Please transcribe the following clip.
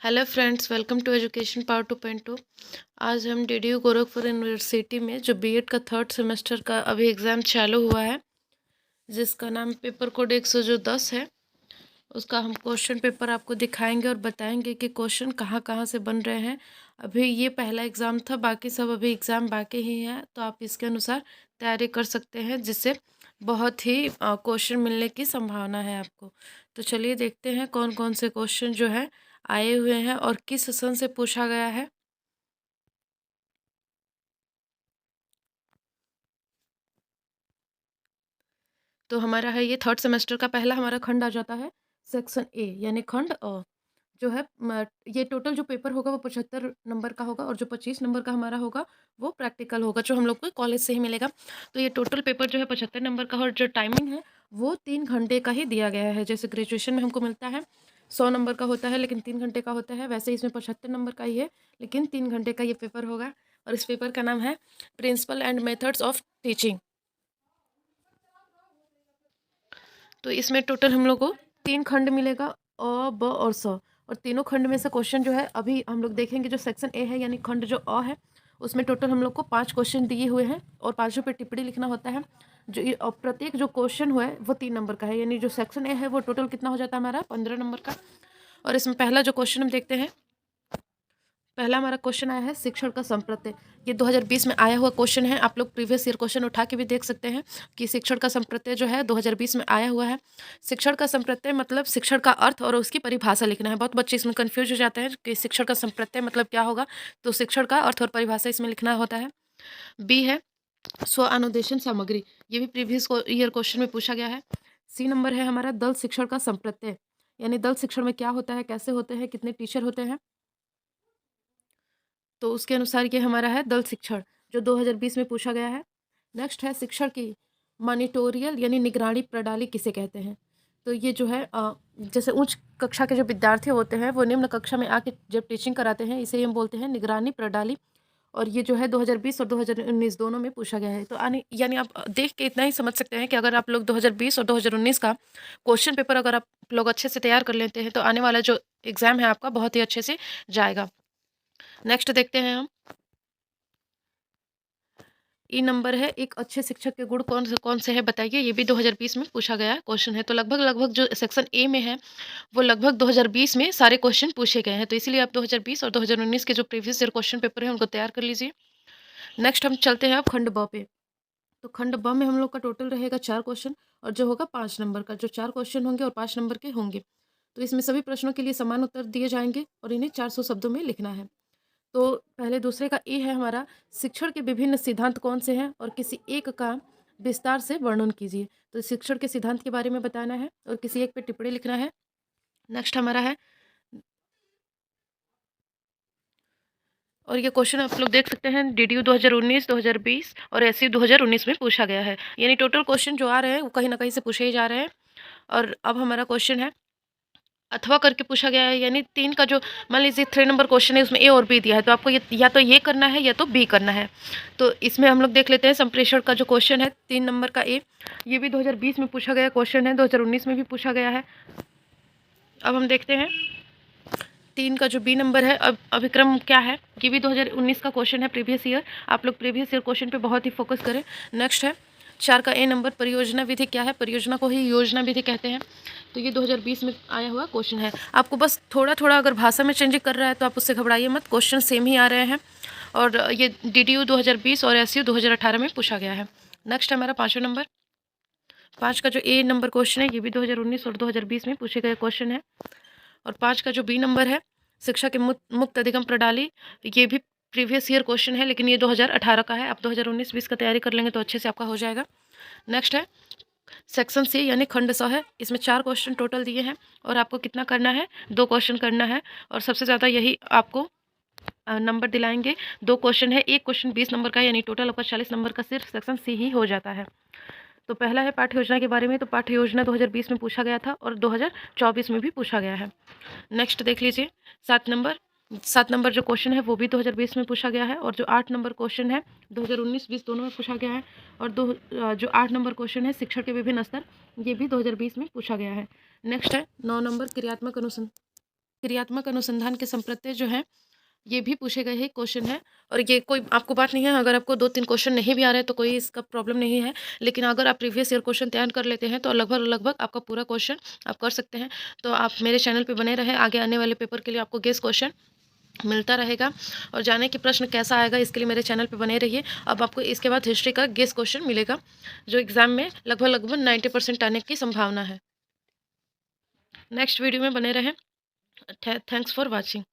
Hello friends, welcome to education power 2.2। आज हम DDU Gorakhpur university में जो बीएड का थर्ड सेमेस्टर का अभी एग्ज़ाम चालू हुआ है, जिसका नाम पेपर कोड 110 है। उसका हम क्वेश्चन पेपर आपको दिखाएंगे और बताएंगे कि क्वेश्चन कहाँ कहाँ से बन रहे हैं। अभी ये पहला एग्ज़ाम था, बाकी सब अभी एग्ज़ाम बाकी ही हैं, तो आप इसके अनुसार तैयारी कर सकते हैं, जिससे बहुत ही क्वेश्चन मिलने की संभावना है आपको। तो चलिए देखते हैं कौन कौन से क्वेश्चन जो है आए हुए हैं और किस सेशन से पूछा गया है। तो हमारा है ये थर्ड सेमेस्टर का पहला हमारा खंड आ जाता है, सेक्शन ए यानी खंड अ। जो है ये टोटल जो पेपर होगा वो 75 नंबर का होगा और जो 25 नंबर का हमारा होगा वो प्रैक्टिकल होगा, जो हम लोग को कॉलेज से ही मिलेगा। तो ये टोटल पेपर जो है 75 नंबर का, और जो टाइमिंग है वो 3 घंटे का ही दिया गया है। जैसे ग्रेजुएशन में हमको मिलता है 100 नंबर का होता है, लेकिन 3 घंटे का होता है, वैसे इसमें 75 नंबर का ही है, लेकिन 3 घंटे का ये पेपर होगा। और इस पेपर का नाम है principle and methods of teaching. तो इसमें टोटल हम लोग को 3 खंड मिलेगा, अ, ब और स। और तीनों खंड में से क्वेश्चन जो है अभी हम लोग देखेंगे। जो सेक्शन ए है यानी खंड जो अ है, उसमें टोटल हम लोग को 5 क्वेश्चन दिए हुए हैं और 5 पे टिप्पणी लिखना होता है। जो प्रत्येक जो क्वेश्चन हुआ है वो 3 नंबर का है, यानी जो सेक्शन ए है वो टोटल कितना हो जाता है हमारा 15 नंबर का। और इसमें पहला जो क्वेश्चन हम देखते हैं, पहला हमारा क्वेश्चन आया है शिक्षण का संप्रत्यय। ये 2020 में आया हुआ क्वेश्चन है। आप लोग प्रीवियस ईयर क्वेश्चन उठा के भी देख सकते हैं कि शिक्षण का संप्रत्यय जो है 2020 में आया हुआ है। शिक्षण का संप्रत्यय मतलब शिक्षण का अर्थ और उसकी परिभाषा लिखना है। बहुत बच्चे इसमें कंफ्यूज हो जाते हैं कि शिक्षण का संप्रत्यय मतलब क्या होगा। तो शिक्षण का अर्थ और परिभाषा इसमें लिखना होता है। बी है स्व अनुदेशन सामग्री, ये भी प्रीवियस ईयर क्वेश्चन में पूछा गया है। सी नंबर है हमारा दल शिक्षण का संप्रत्यय, यानी दल शिक्षण में क्या होता है, कैसे होते हैं, कितने टीचर होते हैं। तो उसके अनुसार ये हमारा है दल शिक्षण, जो 2020 में पूछा गया है। नेक्स्ट है शिक्षण की मॉनिटोरियल यानी निगरानी प्रणाली किसे कहते हैं। तो ये जो है जैसे उच्च कक्षा के जो विद्यार्थी होते हैं वो निम्न कक्षा में आके जब टीचिंग कराते हैं, इसे हम बोलते हैं निगरानी प्रणाली। और ये जो है 2020 और 2019 दोनों में पूछा गया है। तो आने यानी आप देख के इतना ही समझ सकते हैं कि अगर आप लोग 2020 और 2019 का क्वेश्चन पेपर अगर आप लोग अच्छे से तैयार कर लेते हैं, तो आने वाला जो एग्ज़ाम है आपका बहुत ही अच्छे से जाएगा। नेक्स्ट देखते हैं हम। ई नंबर है एक अच्छे शिक्षक के गुण कौन से हैं बताइए। ये भी 2020 में पूछा गया क्वेश्चन है। तो लगभग लगभग जो सेक्शन ए में है वो लगभग 2020 में सारे क्वेश्चन पूछे गए हैं। तो इसीलिए आप 2020 और 2019 के जो प्रीवियस ईयर क्वेश्चन पेपर है उनको तैयार कर लीजिए। नेक्स्ट हम चलते हैं अब खंड ब पे। तो खंड ब में हम लोग का टोटल रहेगा 4 क्वेश्चन, और जो होगा 5 नंबर का। जो 4 क्वेश्चन होंगे और 5 नंबर के होंगे। तो इसमें सभी प्रश्नों के लिए समान उत्तर दिए जाएंगे और इन्हें 400 शब्दों में लिखना है। तो पहले दूसरे का ए है हमारा, शिक्षण के विभिन्न सिद्धांत कौन से हैं और किसी एक का विस्तार से वर्णन कीजिए। तो शिक्षण के सिद्धांत के बारे में बताना है और किसी एक पे टिप्पणी लिखना है। नेक्स्ट हमारा है, और ये क्वेश्चन आप लोग देख सकते हैं डीडीयू 2019, 2020 और एसयू 2019 में पूछा गया है। यानी टोटल क्वेश्चन जो आ रहे हैं वो कहीं ना कहीं से पूछे ही जा रहे हैं। और अब हमारा क्वेश्चन है अथवा करके पूछा गया है, यानी 3 का जो मान लीजिए 3 नंबर क्वेश्चन है उसमें ए और बी दिया है, तो आपको ये या तो ये करना है या तो बी करना है। तो इसमें हम लोग देख लेते हैं संप्रेषण का जो क्वेश्चन है 3 नंबर का ए, ये भी 2020 में पूछा गया क्वेश्चन है, 2019 में भी पूछा गया है। अब हम देखते हैं 3 का जो बी नंबर है, अब अभिक्रम क्या है। ये भी 2019 का क्वेश्चन है, प्रीवियस ईयर। आप लोग प्रीवियस ईयर क्वेश्चन पे बहुत ही फोकस करें। नेक्स्ट है 4 का ए नंबर, परियोजना विधि क्या है। परियोजना को ही योजना विधि कहते हैं। तो ये 2020 में आया हुआ क्वेश्चन है। आपको बस थोड़ा थोड़ा अगर भाषा में चेंज कर रहा है तो आप उससे घबराइए मत, क्वेश्चन सेम ही आ रहे हैं। और ये डीडीयू 2020 और एसयू 2018 में पूछा गया है। नेक्स्ट है हमारा 5वां नंबर। 5 का जो ए नंबर क्वेश्चन है ये भी 2019 और 2020 में पूछे गए क्वेश्चन है। और 5 का जो बी नंबर है, शिक्षा के मुक्त अधिगम प्रणाली, ये भी प्रीवियस ईयर क्वेश्चन है, लेकिन ये 2018 का है। आप 2019-20 का तैयारी कर लेंगे तो अच्छे से आपका हो जाएगा। नेक्स्ट है सेक्शन सी यानी खंड स है। इसमें 4 क्वेश्चन टोटल दिए हैं और आपको कितना करना है, 2 क्वेश्चन करना है। और सबसे ज़्यादा यही आपको नंबर दिलाएंगे। 2 क्वेश्चन है, एक क्वेश्चन 20 नंबर का है, यानी टोटल आपका 40 नंबर का सिर्फ सेक्शन सी ही हो जाता है। तो पहला है पाठ्य योजना के बारे में। तो पाठ्य योजना 2020 में पूछा गया था और 2024 में भी पूछा गया है। नेक्स्ट देख लीजिए 7 नंबर जो क्वेश्चन है वो भी 2020 में पूछा गया है। और जो 8 नंबर क्वेश्चन है 2019-20 दोनों में पूछा गया है। और जो 8 नंबर क्वेश्चन है शिक्षण के विभिन्न स्तर, ये भी 2020 में पूछा गया है। नेक्स्ट है 9 नंबर क्रियात्मक अनुसंधान। क्रियात्मक अनुसंधान के संप्रत्यय जो हैं ये भी पूछे गए ही क्वेश्चन है। और ये कोई आपको बात नहीं है, अगर आपको 2-3 क्वेश्चन नहीं भी आ रहे हैं तो कोई इसका प्रॉब्लम नहीं है। लेकिन अगर आप प्रीवियस ईयर क्वेश्चन तैयार कर लेते हैं तो लगभग आपका पूरा क्वेश्चन आप कर सकते हैं। तो आप मेरे चैनल पे बने रहें, आगे आने वाले पेपर के लिए आपको गेस क्वेश्चन मिलता रहेगा। और जाने कि प्रश्न कैसा आएगा इसके लिए मेरे चैनल पे बने रहिए। अब आपको इसके बाद हिस्ट्री का गेस क्वेश्चन मिलेगा, जो एग्ज़ाम में लगभग 90% आने की संभावना है। नेक्स्ट वीडियो में बने रहें। Thanks for watching.